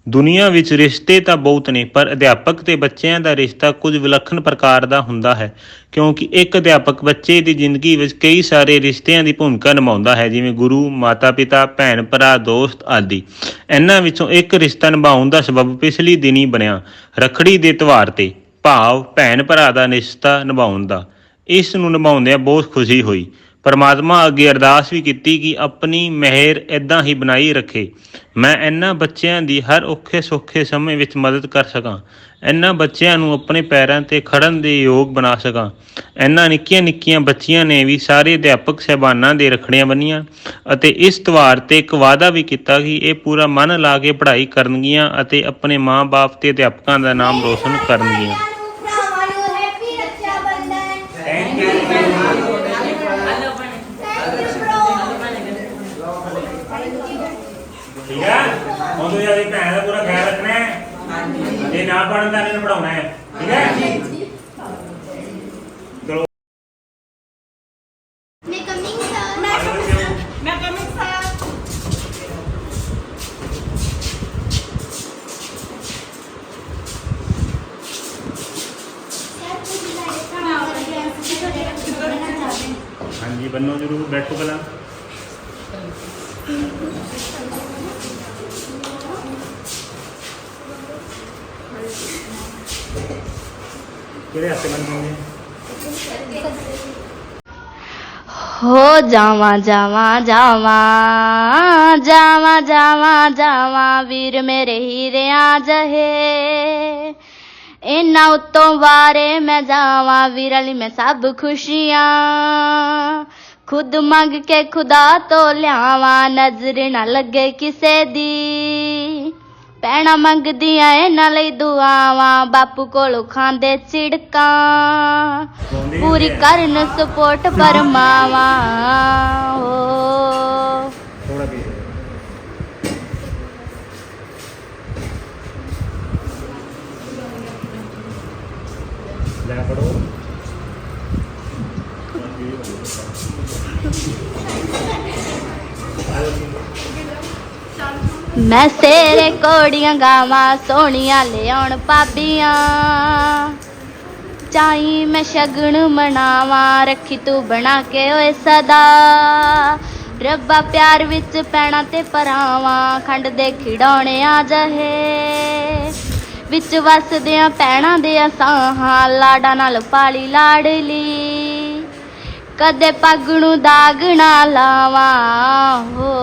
ਦੁਨੀਆ ਵਿੱਚ ਰਿਸ਼ਤੇ ਤਾਂ ਬਹੁਤ ਨੇ, ਪਰ ਅਧਿਆਪਕ ਤੇ ਬੱਚਿਆਂ ਦਾ ਰਿਸ਼ਤਾ ਕੁਝ ਵਿਲੱਖਣ ਪ੍ਰਕਾਰ ਦਾ ਹੁੰਦਾ ਹੈ, ਕਿਉਂਕਿ ਇੱਕ ਅਧਿਆਪਕ ਬੱਚੇ ਦੀ ਜ਼ਿੰਦਗੀ ਵਿੱਚ ਕਈ ਸਾਰੇ ਰਿਸ਼ਤਿਆਂ ਦੀ ਭੂਮਿਕਾ ਨਿਭਾਉਂਦਾ ਹੈ, ਜਿਵੇਂ ਗੁਰੂ, ਮਾਤਾ ਪਿਤਾ, ਭੈਣ ਭਰਾ, ਦੋਸਤ ਆਦਿ। ਇਹਨਾਂ ਵਿੱਚੋਂ ਇੱਕ ਰਿਸ਼ਤਾ ਨਿਭਾਉਣ ਦਾ ਸਬਬ ਪਿਛਲੀ ਦਿਨੀ ਬਣਿਆ ਰੱਖੜੀ ਦੇ ਤਿਉਹਾਰ 'ਤੇ, ਭਾਵ ਭੈਣ ਭਰਾ ਦਾ ਰਿਸ਼ਤਾ ਨਿਭਾਉਣ ਦਾ। ਇਸ ਨੂੰ ਨਿਭਾਉਂਦਿਆਂ ਬਹੁਤ ਖੁਸ਼ੀ ਹੋਈ। ਪਰਮਾਤਮਾ ਅੱਗੇ ਅਰਦਾਸ ਵੀ ਕੀਤੀ ਕਿ ਆਪਣੀ ਮਿਹਰ ਇੱਦਾਂ ਹੀ ਬਣਾਈ ਰੱਖੇ, ਮੈਂ ਇਹਨਾਂ ਬੱਚਿਆਂ ਦੀ ਹਰ ਔਖੇ ਸੌਖੇ ਸਮੇਂ ਵਿੱਚ ਮਦਦ ਕਰ ਸਕਾਂ, ਇਹਨਾਂ ਬੱਚਿਆਂ ਨੂੰ ਆਪਣੇ ਪੈਰਾਂ 'ਤੇ ਖੜ੍ਹਨ ਦੇ ਯੋਗ ਬਣਾ ਸਕਾਂ। ਇਹਨਾਂ ਨਿੱਕੀਆਂ ਨਿੱਕੀਆਂ ਬੱਚੀਆਂ ਨੇ ਵੀ ਸਾਰੇ ਅਧਿਆਪਕ ਸਾਹਿਬਾਨਾਂ ਦੇ ਰੱਖੜੀਆਂ ਬੰਨ੍ਹੀਆਂ ਅਤੇ ਇਸ ਤਿਉਹਾਰ 'ਤੇ ਇੱਕ ਵਾਅਦਾ ਵੀ ਕੀਤਾ ਕਿ ਇਹ ਪੂਰਾ ਮਨ ਲਾ ਕੇ ਪੜ੍ਹਾਈ ਕਰਨਗੀਆਂ ਅਤੇ ਆਪਣੇ ਮਾਂ-ਬਾਪ ਤੇ ਅਧਿਆਪਕਾਂ ਦਾ ਨਾਮ ਰੋਸ਼ਨ ਕਰਨਗੀਆਂ। ठीक है, ਹੁਣ ਤੁਸੀਂ ਆਪਣੀ ਭੈਣ ਦਾ ਪੂਰਾ ਖਿਆਲ ਰੱਖਣਾ ਹੈ। ਜੇ ਨਾ ਪੜਨ ਤਾਂ ਇਹਨੂੰ ਪੜਾਉਣਾ ਹੈ, ਠੀਕ ਹੈ। ਚਲੋ मैं कमिंग सर। हाँ जी, बनो जरूर, बैठो पहला। हो जावा जावा जावा जावा जावा जावा वीर मेरे हीरे आ जहे इन्ना उत्तों वारे मैं जावा वीर अली मैं सब खुशियां खुद मंग के खुदा तो लियावा नजर ना लगे किसे दी ਭੈਣਾਂ ਮੰਗਦੀਆਂ ਇਹਨਾਂ ਲਈ ਦੁਆਵਾਂ ਬਾਪੂ ਕੋਲੋਂ ਖਾਂਦੇ ਝਿੜਕਾਂ ਪੂਰੀ ਕਰਨ ਸਪੋਰਟ ਪਰਮਾਵਾ ਹੋ ਲੈ ਪੜੋ। मैं सेरे कोड़ियां गावा सोनिया ले आउण भाबियां चाही मैं शगन मनावा रखी तू बना के ओए सदा रब्बा प्यार विच पैणा ते परावा खंड दे खिडौने आ जहे विच वसदियां पैणा दे साहां लाडा नाल पाली लाडली कदे पग नूं दाग ना लावा हो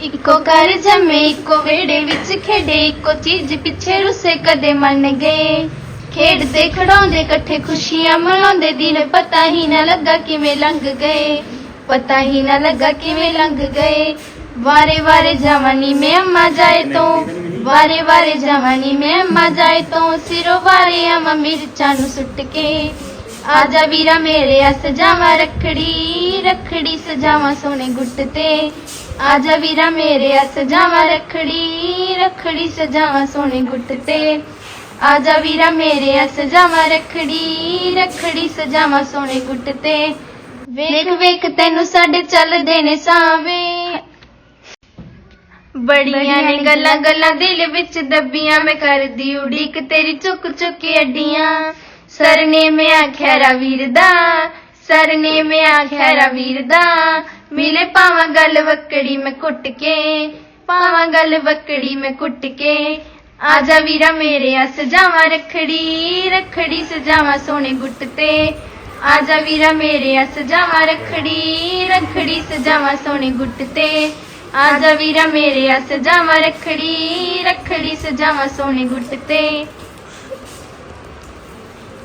इको घर जमे इको वेड़े विच खेडे इको चीज पिछे रुसे कदे मन गए खेडदे खड़ाउंदे कट्ठे खुशियां मनाउंदे दिन पता ही ना लगा किवें लंघ गए पता ही ना लगा किवें लंघ गए वारे वारे जवानी में अम्मा जाए तो वारे वारे जवानी में अम्मा जाए तो सिरों वारे अम्मा मिर्चां नूं सुट के आजा वीरा मेरे सजावा रखड़ी रखड़ी सजावा सोने गुट ते आजा वीरा मेरे सजावा रखड़ी रखड़ी सजावा सोने गुट ते आजा वीरा मेरे सजावा रखड़ी रखड़ी सजावा सोने गुट ते वेख वेख तैनू साडे चलदे ने सावे बड़ियां ने गल्लां गल्लां दिल विच दबियां मैं करदी उड़ीक तेरी चुक चुक के अड्डियां सरने में आखैरा वीर दा सरने में आखैरा वीर दा मिले पावा गल वकड़ी में कुट के पावा गल वकड़ी में कुट के आजा वीरा मेरे सजावा रखड़ी रखड़ी सजावा सोने गुट ते आजा वीरा मेरे सजावा रखड़ी रखड़ी सजावा सोने गुट ते आजा वीरा मेरे सजावा रखड़ी रखड़ी सजावा सोने गुट ते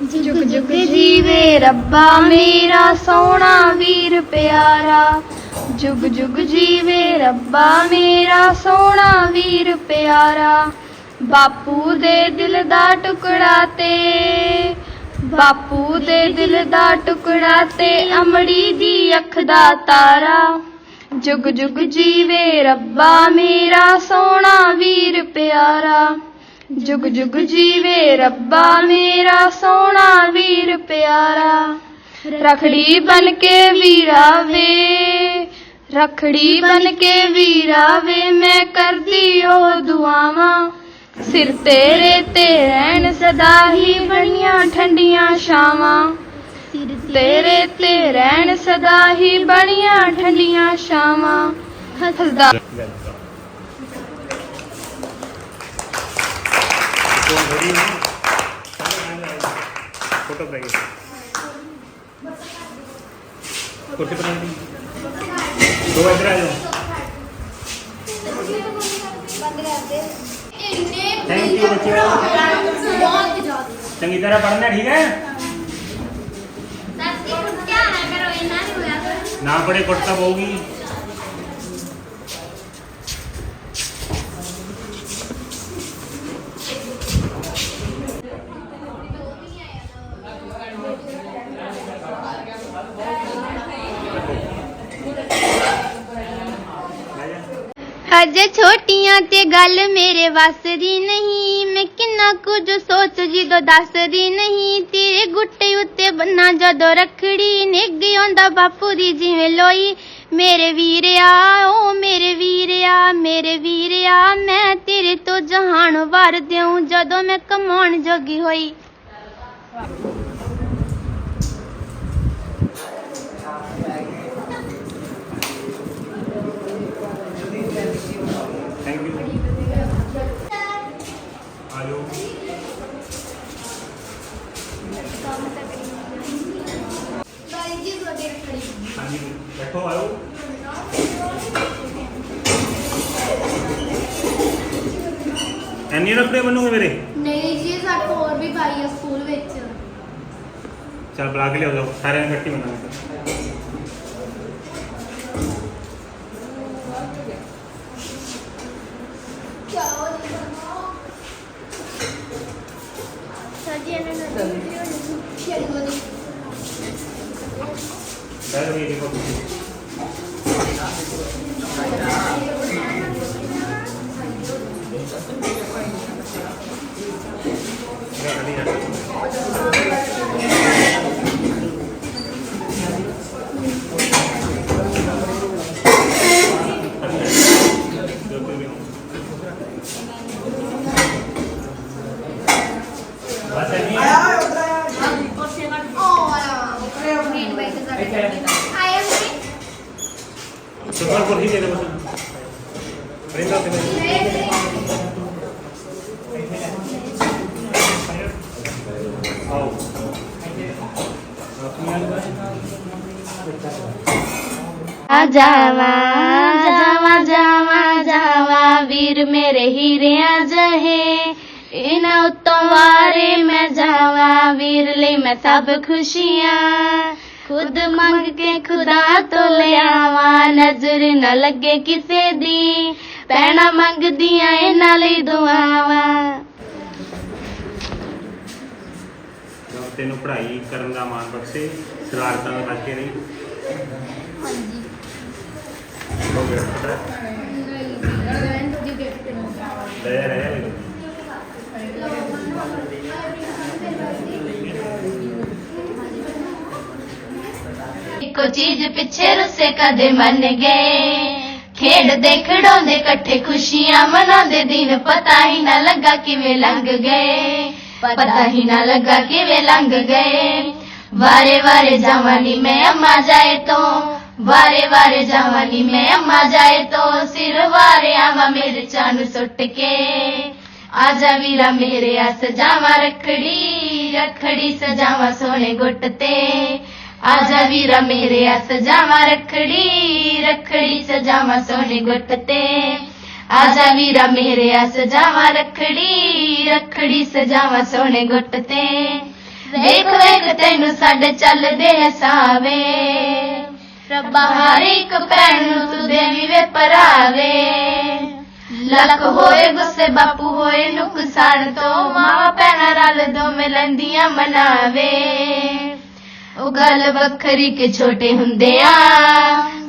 जुग जुग जीवे रब्बा मेरा सोना वीर प्यारा जुग जुग जीवे रब्बा मेरा सोना वीर प्यारा बापू दे दिल दा टुकड़ा ते बापू दे दिल दा टुकड़ा ते अमड़ी दी अख दा तारा जुग जुग जीवे रब्बा मेरा सोना वीर प्यारा जुग जुग जीवे रब्बा मेरा सोना वीर प्यारा रखड़ी बन के वीरा वे रखड़ी बन के वीरा वे मैं करदी ओ दुआवां सिर तेरे ते रहन सदा ही बनियां ठंडियां छावां सिर तेरे ते रहन सदा ही बनियां ठंडियां छावां हसदा फोटो कुर्सी पर दो इधर आ जाओ। थैंक यू बच्चों, चंगी तरह पढ़ना, ठीक है? ना पढ़े कुटता होगी। अजे छोटियां ते गल मेरे वस दी नहीं मैं किन्ना कुछ सोच जिदो दस दी नहीं तेरे गुट्टे उत्ते बन्ना जदों रखड़ी निग आंदा बापू दी जिवें लोई मेरे वीरिया ओ मेरे वीरिया मैं तेरे तो जहान वार देऊं जदों मैं कमाउण जोगी होई। Thank you. आयो हाँ जी बैठो, आयो। ਐਨੀ ਰੱਖੜੇ ਬਣੂਗੇ ਮੇਰੇ? नहीं जी साडे होर भी भाई है स्कूल विच। चल बुला के ले जाओ, सारे ने इकट्ठी बनाओ। बैठो, ये देखो सुपर कुर्सी दे दो बस। रिंदा से आओ जावा जावा जावा जावा वीर मेरे हीरिया जहे इना उत्तों वारे मैं जावा वीर ले मैं सब खुशियां खुद मंग के खुदा तो ले आवा नजर न लगे किसे दी पैना मंग दिया इना ले दुआवा। तेनों पढ़ाई करन दा मान बख्शे, शरारतां तो बच के रही। हो गया इको चीज पिछे रुसे कदे मन गए खेड दे खड़ोंदे कट्ठे खुशियां मनांदे दिन पता ही ना लगा किवें लंघ गए पता ही ना लगा किवें लंघ गए। वारे वारे जवानी में अम्मा जाए तो वारे वारे जवानी में अम्मा जाए तो सिर वारे आवा मेरे चानू सुट के आजा वीरा मेरे आ सजावा रखड़ी रखड़ी सजावा सोने गुट ते आजा वीरा मेरे आ सजावा रखड़ी रखड़ी सजावा सोने गुट ते आजा वीरा मेरे आ सजावा रखड़ी रखड़ी सजावा सोने गुट ते वेख वेख तैनू साडे चलदे हसावे रब्बा हर एक भैन नू तू देवी वे परावे लख होए गुस्से बापू होए नुकसान तो मां भैन रल दो मिलंदियां मनावे ओ गल वखरी के छोटे हुंदे आ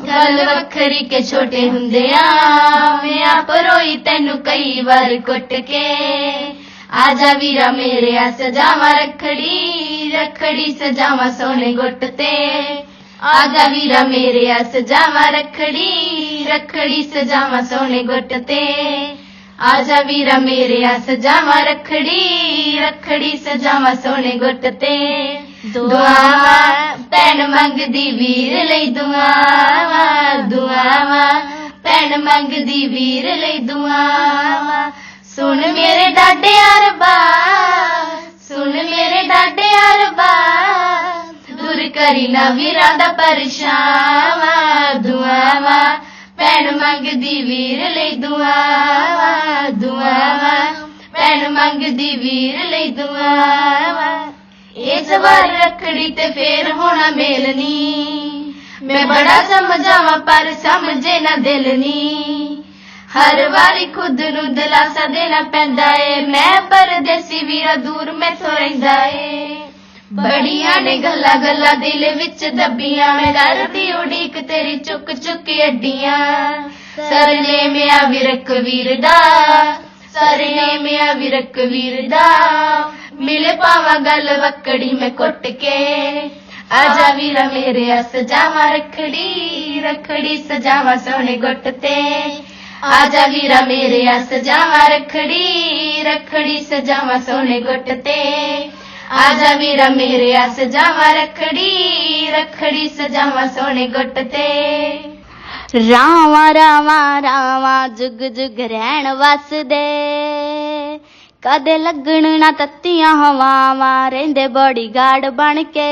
गल वखरी के छोटे हुंदे आ मैं आप रोई तैनू कई बार कुट के आजा वीरा मेरे आ सजावा रखड़ी रखड़ी सजावा सोने गुट ते आजा वीरा मेरे सजावा रखड़ी रखड़ी सजावा सोने गुट ते आजा वीरा मेरे सजावा रखड़ी रखड़ी सजावा सोने गुट ते दुआवा भैन मंगदी वीर लई दुआवा दुआवा भैन मंगदी वीर लई दुआवा सुन मेरे डाडे अरबा सुन मेरे डाडे अरबा दूर करी ना वीरा दा परछावा दुआवा भैन मंगदी वीर लई दुआवा दुआवा भैन मंगदी वीर लई दुआवा इस बार रखड़ी ते फेर होना मेलनी मैं बड़ा समझावा पर समझे ना दिल नी हर वारी खुद नू दिलासा देना पैंदा है मैं परदेसी वीरा दूर मैथों रहिंदा है बड़ियां ने गल्ला गल्ला दिल विच दबियां मैं करदी उड़ीक तेरी चुक चुक अड्डियां सरने में विरक वीर दा सरने में विरक वीर दा मिल पावा गल वकड़ी में कुट के आजा वीरा मेरे सजावा रखड़ी रखड़ी सजावा सोने गुट ते आजा वीरा मेरे सजावा रखड़ी रखड़ी सजावा सोने गुट ते आजा वीरा मेरे सजावा रखड़ी रखड़ी सजावा सोने गुट ते रावा रावा रावा जुग जुग रहन वसदे कदे लगण ना तत्तियां हवावां रहिंदे बड़ी गाड़ बन के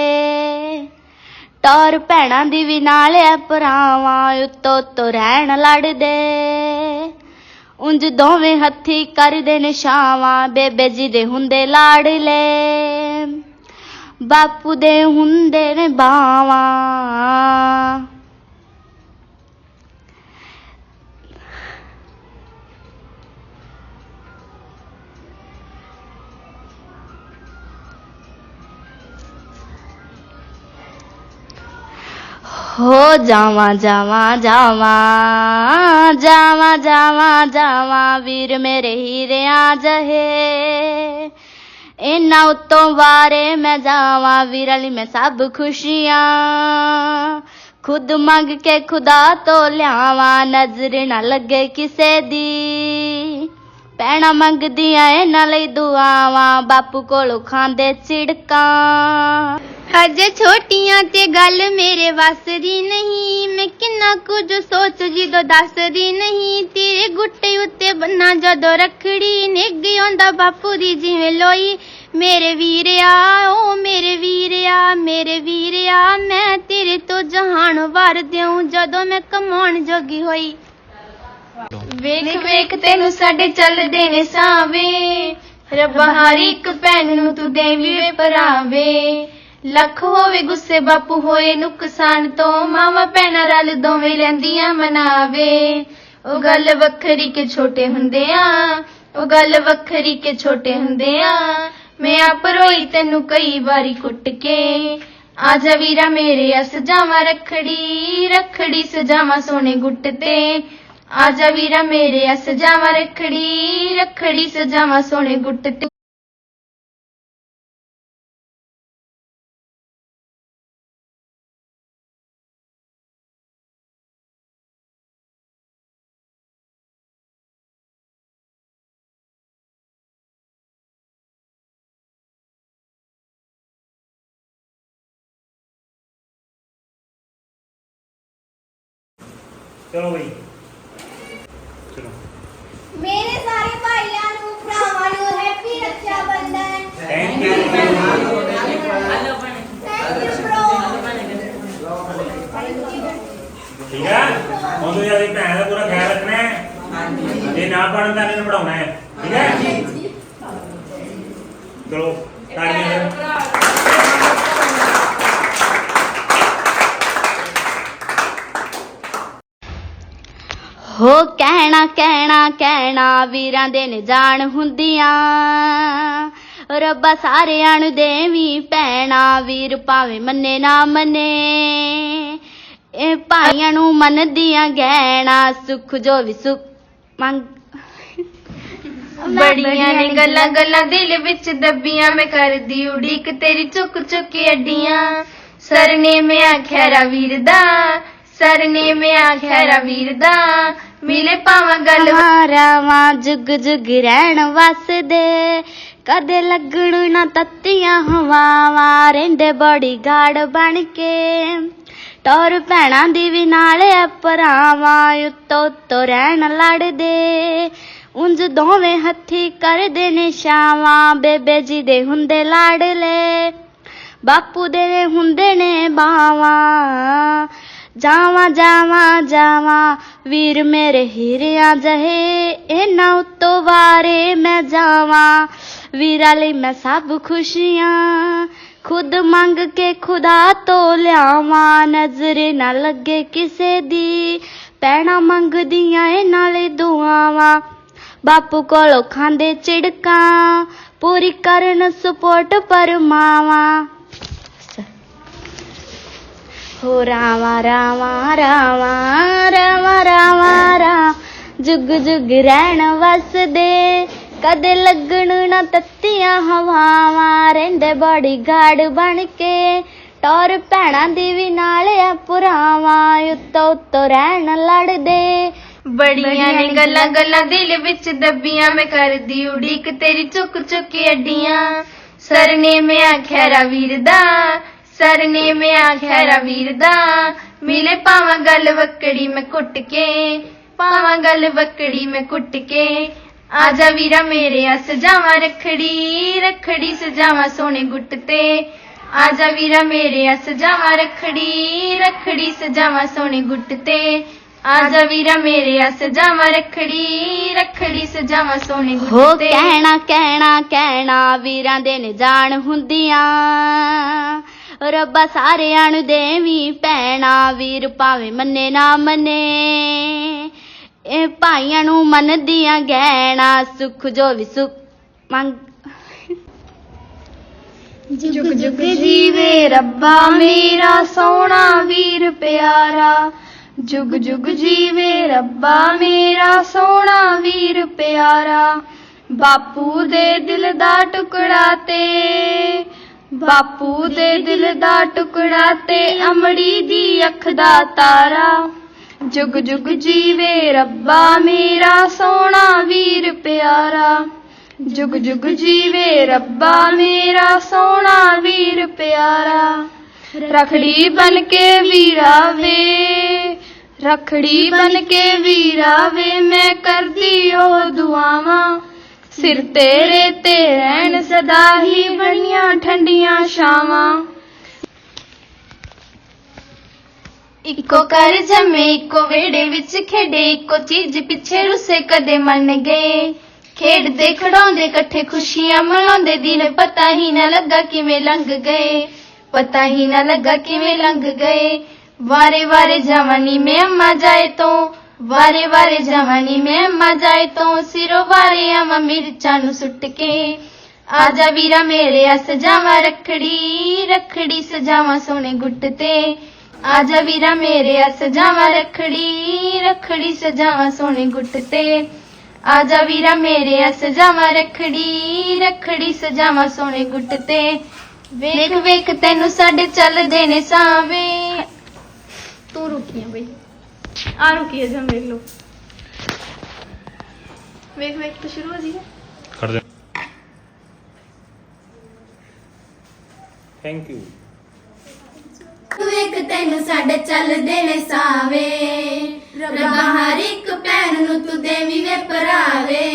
टौर भैणां दी भी नाले भरावां उत्तो उत्तो रहन लड़दे उंज दोवें हत्थी करदे ने छावां बेबे जी दे हुंदे लाड़ले बापू दे हुंदे ने बावां हो जावा जावा जावा जावा जावा जावा वीर मेरे हीरे आ जहे इन्ना उत्तों वारे मैं जावा वीर अली मैं सब खुशियां खुद मंग के खुदा तो लियावा नजर ना लगे किसे दी भैणां मंगदियां इन्हां लई दुआवां बापू कोलों खांदे चिड़कां हजे छोटियां ते गल मेरे वस दी नहीं मैं किन्ना कुछ सोच जिदों दसदी नहीं तेरे गुट्टे उत्ते बन्ना जदों रखड़ी निग आंदा बापू दी जिवें लोई मेरे वीरिया ओ मेरे वीरिया मैं तेरे तो जहान वार देऊं जदों मैं कमाउण जोगी होई वेख वेख तेनू साडे चलदे ने सावे रब्बा हर इक भैन नू तू देवी वे भरावे लख होवे गुस्से बापू होए नुकसान तो मावा भैणां रल दोवें लैंदियां मनावे ओ गल वखरी के छोटे हुंदे आ ओ गल वखरी के छोटे हुंदे आ मैं आप रोई तेनू कई बारी कुट के आजा वीरा मेरे सजावा रखड़ी रखड़ी सजावा सोने गुट ते आजा वीरा मेरे सजावा रखड़ी रखड़ी सजावा सोने गुट ते चलो भाई चलो मेरे सारे भाइयों ਨੂੰ ਭਰਾਵਾਂ ਨੂੰ happy Raksha Bandhan thank you thank you bro ठीक है ਹੁਣ ਤੋਂ ਯਾਰ ਇਹ ਭੈਣ ਦਾ ਪੂਰਾ ਖਿਆਲ ਰੱਖਣਾ ਹੈ ਜੇ ਨਾ ਪੜਨ ਤਾਂ ਇਹਨੂੰ ਪੜਾਉਣਾ ਹੈ ਠੀਕ ਹੈ ਚਲੋ ਤਾੜੀਆਂ हो कहना कहना कहना वीरां दे ने जान हुंदियां रब्बा सारियां नूं देवी भैणा वीर भावें मन्ने ना मन्ने ए भाइयां नूं मनदियां गहना सुख जो भी सुख मंग बड़ियां ने गल्लां गल्लां दिल विच दबियां मैं करदी उड़ीक तेरी चुक चुक अड्डियां सरनेम खैरा वीर दा, सरनेम खैरा वीर दा, मिले पावा गल रावा जुग जुग रहन वसदे, कदे लगण ना तत्तियां हवावां, रहिंदे बड़ी गाड़ बन के, टौर भैणां दी भी नाले भरावां, उत्तो उत्तो रहन लड़दे, उंज दोवें हत्थी करदे ने छावां, बेबे जी दे हुंदे लाडले, बापू दे हुंदे ने बावां, जावां जावां जावां वीर मेरे हीरिया जहे, इन्हां उत्तों वारे मैं जावां, वीरा लई मैं सब खुशियां खुद मंग के खुदा तो लियावां, नजर ना लगे किसे दी, भैणां मंगदियां इन्हां लई दुआवां, बापू कोलों खांदे चिड़कां, पूरी करन सपोर्ट परमावां। हो रावा रावा रावा रावा रावा राम, जुग जुग रहन वसदे, कदे लगण ना तत्तियां हवावां, रहिंदे बड़ी गाड़ बन के, टौर भैणां दी भी नाले भरावां, उत्तो उत्तो रहन लड़दे, बड़ियां ने गल्लां गल्लां दिल विच दबियां, मैं करदी उड़ीक तेरी चुक चुक के अड्डियां, सरनेम खैरा वीर दा, सरनेम खैरा वीर दा, मिले पावा गल वक्कड़ी में कुट के, पावा गल वक्कड़ी में कुट के, आजा वीरा मेरे सजावा रखड़ी, रखड़ी सजावा सोने गुट ते, आजा वीरा मेरे सजावा रखड़ी, रखड़ी सजावा सोने गुट ते, आजा वीरा मेरे सजावा रखड़ी, रखड़ी सजावा सोने गुट हो ते। कहना कहना कहना वीरां दे ने जान हुंदियां, रब्बा सारियां नूं देवी भैणा, वीर भावें मन्ने ना मन्ने, ए भाइयां नूं मनदियां गहना, सुख जो भी सुख मंग, जुग जुग जीवे रब्बा मेरा सोना वीर प्यारा, जुग जुग जीवे रब्बा मेरा सोना वीर प्यारा, बापू दे दिल दा टुकड़ा ते, बापू दे दिल दा टुकड़ा ते, अमड़ी दी अख दा तारा, जुग जुग जीवे रब्बा मेरा सोना वीर प्यारा, जुग जुग जीवे रब्बा मेरा सोना वीर प्यारा, रखड़ी बन के वीरा वे, रखड़ी बन के वीरा वे, मैं करदी ओ दुआवां, सिर तेरे ते रहन सदा ही बनियां ठंडियां छावां, इको कर जमे इको वेड़े विच खेडे, इको चीज पिछे रुसे कदे मन गए, खेडदे खड़ाउंदे कट्ठे खुशियां मनाउंदे, दिन पता ही ना लगा किवें लंघ गए, पता ही ना लगा किवें लंघ गए, वारे वारे जवानी में अम्मा जाए तो, वारे वारे जवानी में अम्मा जाए तो, सिरों वारे आवा मिर्चां नूं सुट के, आजा वीरा मेरे सजावा रखड़ी, रखड़ी सजावा सोने गुट ते, आजा वीरा मेरे सजावा रखड़ी, रखड़ी सजावा सोने गुट ते, आजा वीरा मेरे सजावा रखड़ी, रखड़ी सजावा सोने गुट ते, वेख वेख तैनू साडे चलदे ने सावे, तू रुकी है बई, आ रुकी है, जम देख लो, वेख वेख तो शुरू हो जी है, कर दे। Thank you. ਵੇਖ ਤੈਨੂੰ ਸਾਡੇ ਚੱਲਦੇ ਨੇ ਸਾਵੇ, ਰੱਬਾ ਹਰ ਇੱਕ ਭੈਣ ਨੂੰ ਤੂੰ ਦੇਵੀ ਵੇ ਭਰਾਵੇ,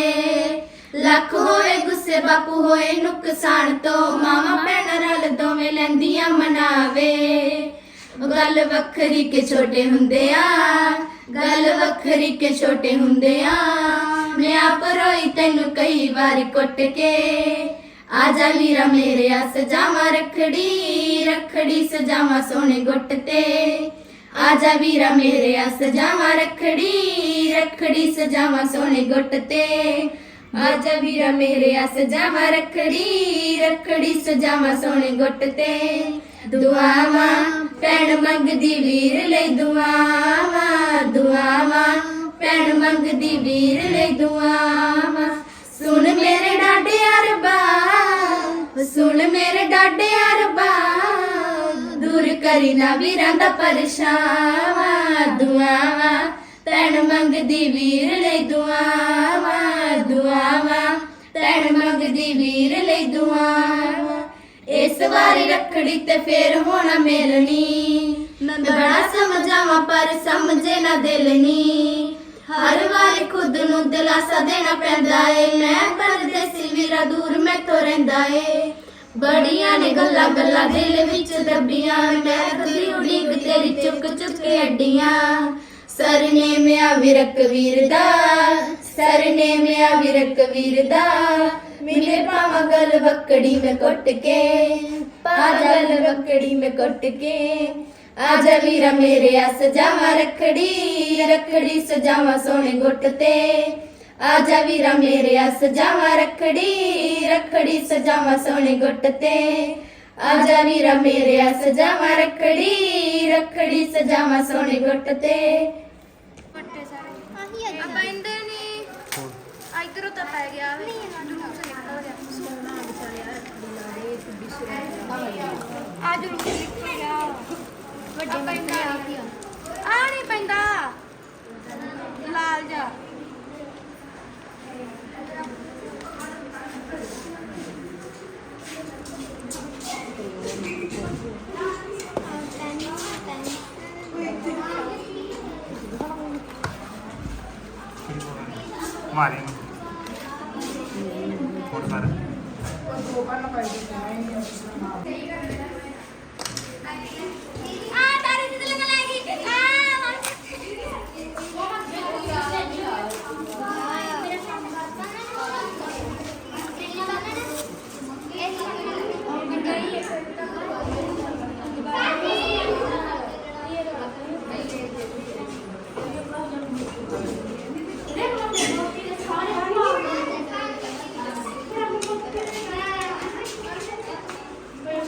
ਲੱਖ ਹੋਏ ਗੁੱਸੇ ਬਾਪੂ ਹੋਏ ਨੁਕਸਾਨ ਤੋਂ, ਮਾਵਾਂ ਭੈਣਾਂ ਰਲ ਦੋਵੇਂ ਲੈਂਦੀਆਂ ਮਨਾਵੇ, ਗੱਲ ਵੱਖਰੀ ਕੇ ਛੋਟੇ ਹੁੰਦੇ ਆ, ਗੱਲ ਵੱਖਰੀ ਕੇ ਛੋਟੇ ਹੁੰਦੇ ਆ, ਮੈਂ ਆਪ ਰੋਈ ਤੈਨੂੰ ਕਈ ਵਾਰ ਕੁੱਟ ਕੇ, आजा वीरा मेरे सजावा रखड़ी, रखड़ी सजावा सोने गुट ते, आजा वीरा मेरे सजावा रखड़ी, रखड़ी सजावा सोने गुट ते, आजा वीरा मेरे सजावा रखड़ी, रखड़ी सजावा सोने गुट ते, दुआवा भैन मंगदी वीर लई दुआवा, दुआवा भैन मंगदी वीर लई दुआवा, सुन मेरे डाडे अरबा, सुन मेरे डाडे अरबा, दूर ਕਰੀ ਨਾ ਵੀਰਾਂ ਦਾ ਪਰਛਾਵਾਂ ਦੁਆਵਾਂ ਤੈਨ ਮੰਗਦੀ ਵੀਰ ਲਈ ਦੁਆਵਾਂ ਦੁਆਵਾਂ ਤੈਨ ਮੰਗਦੀ ਵੀਰ ਲਈ ਦੁਆਵਾਂ ਇਸ ਵਾਰੀ ਰੱਖੜੀ ਤੇ ਫੇਰ ਹੋਣਾ ਮਿਲਣੀ ਨੰਦ ਬੜਾ ਸਮਝਾਵਾਂ ਪਰ ਸਮਝੇ ਨਾ ਦਿਲ ਨੀ ਹਰ ਵਾਰੀ ਖੁਦ ਨੂੰ ਦਿਲਾਸਾ ਦੇਣਾ ਪੈਂਦਾ ਏ ਮੈਂ ਪਰਦੇਸੀ ਵੀਰਾ ਦੂਰ ਮੈਥੋਂ ਰਹਿੰਦਾ ਏ ਬੜੀਆਂ ਨੇ ਗੱਲਾਂ ਗੱਲਾਂ ਦਿਲ ਵਿੱਚ ਦੱਬੀਆਂ ਮੈਂ ਕਦੀ ਉਡੀਕ ਤੇਰੀ ਚੁੱਕ ਚੁੱਕ ਕੇ ਅੱਡੀਆਂ ਸਰਨੇਮ ਆ ਵਿਰਕ ਵੀਰ ਦਾ ਸਰਨੇਮ ਆ ਵਿਰਕ ਵੀਰ ਦਾ ਮਿਲੇ ਪਾਵਾਂ ਗਲ ਵਕੜੀ ਮੈਂ ਕੁੱਟ ਕੇ ਪਾਗਲ ਵਕੜੀ ਮੈਂ ਕੁੱਟ ਕੇ ਆਜਾ ਵੀਰਾ ਮੇਰੇ ਆ ਸਜਾਵਾਂ ਰੱਖੜੀ ਰੱਖੜੀ ਸਜਾਵਾਂ ਸੋਹਣੇ ਗੁੱਟ ਤੇ ਆਜਾ ਵੀਰਾ ਮੇਰੇ ਆ ਸਜਾਵਾਂ ਰੱਖੜੀ ਰੱਖੜੀ ਸਜਾਵਾਂ ਸੋਹਣੇ ਗੁੱਟ ਤੇ ਆਜਾ ਵੀਰਾ ਮੇਰੇ ਆ ਸਜਾਵਾਂ ਰੱਖੜੀ ਰੱਖੜੀ ਸਜਾਵਾਂ ਸੋਹਣੇ ਗੁੱਟ ਤੇ ਪੈਂਦੇ ਨਹੀਂ ਇਧਰੋਂ ਤਾਂ ਪੈ ਗਿਆ ਜਲੂਸ ਨਿਕਲ ਗਿਆ ਸੋਨਾ ਵਿਚਾਰਿਆ ਆ ਜਲੂਸ ਨਿਕਲ ਗਿਆ ਵੱਡੇ ਪੈਂਦਾ ਆ ਨਹੀਂ ਪੈਂਦਾ ਲਾਲ ਜਾ ਮਾਰੇ ਹੋਰ ਸਰ